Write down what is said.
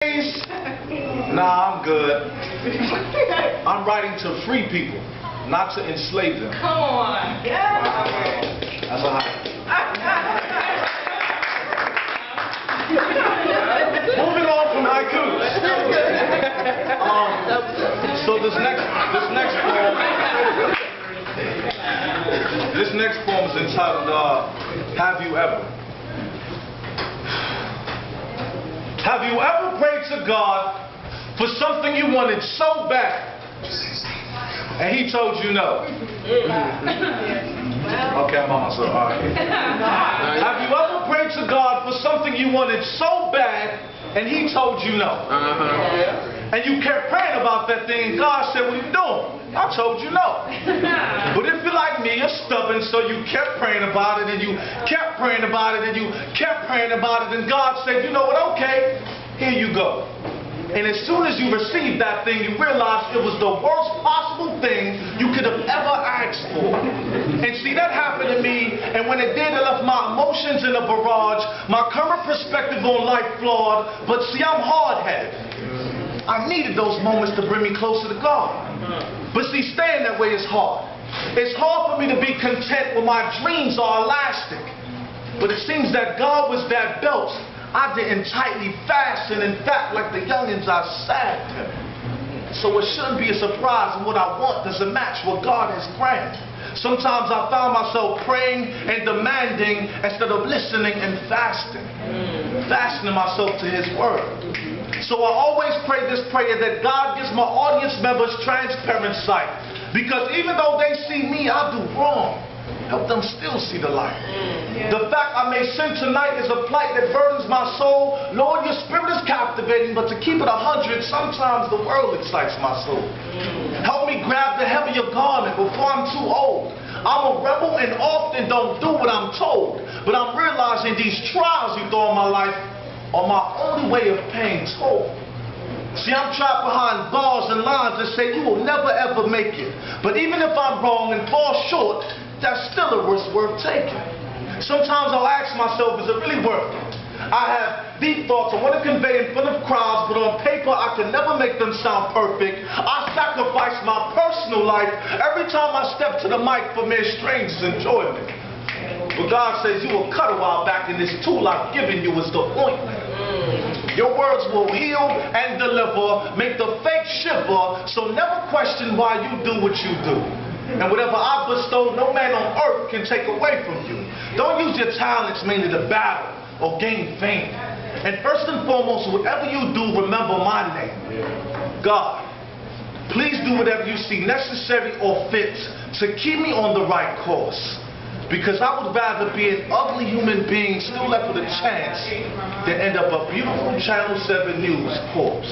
Nah, I'm good. I'm writing to free people, not to enslave them. Come on. Yeah. That's a high. Moving on from haikus. So this next poem is entitled Have You Ever? Have you ever prayed to God for something you wanted so bad, and He told you no? Okay, I'm on myself. All right. Have you ever prayed to God for something you wanted so bad, and He told you no? And you kept praying about that thing, and God said, "What are you doing?" I told you no. But if you're like me, you're stubborn, so you kept praying about it, and you kept praying about it, and you kept praying about it, and God said, "You know what, okay, here you go." And as soon as you received that thing, you realized it was the worst possible thing you could have ever asked for. And see, that happened to me, and when it did, it left my emotions in a barrage, my current perspective on life flawed, but see, I'm hard-headed. I needed those moments to bring me closer to God. But see, staying that way is hard. It's hard for me to be content when my dreams are elastic. But it seems that God was that belt I didn't tightly fasten. In fact, like the youngins, I sagged him. So it shouldn't be a surprise when what I want doesn't match what God has granted. Sometimes I found myself praying and demanding instead of listening and fasting. Fastening myself to His word. So I always pray this prayer that God gives my audience members transparent sight. Because even though they see me, I do wrong. Help them still see the light. The fact I may sin tonight is a plight that burdens my soul. Lord, your spirit is captivating, but to keep it 100, sometimes the world excites my soul. Help me grab the heavier garment before I'm too old. I'm a rebel and often don't do what I'm told. But I'm realizing these trials you throw in my life are my only way of paying toll. See, I'm trapped behind bars and lines that say you will never ever make it. But even if I'm wrong and fall short, that's still a risk worth taking. Sometimes I'll ask myself, is it really worth it? I have deep thoughts I want to convey in front of crowds, but on paper I can never make them sound perfect. I sacrifice my personal life every time I step to the mic for mere strangers' enjoyment. But God says you will cut a while back, and this tool I've given you is the ointment. Your words will heal and deliver, make the fake shiver, so never question why you do what you do. And whatever I bestow, no man on earth can take away from you. Don't use your talents mainly to battle or gain fame. And first and foremost, whatever you do, remember my name. God, please do whatever you see necessary or fit to keep me on the right course. Because I would rather be an ugly human being still left with a chance than end up a beautiful Channel 7 News corpse.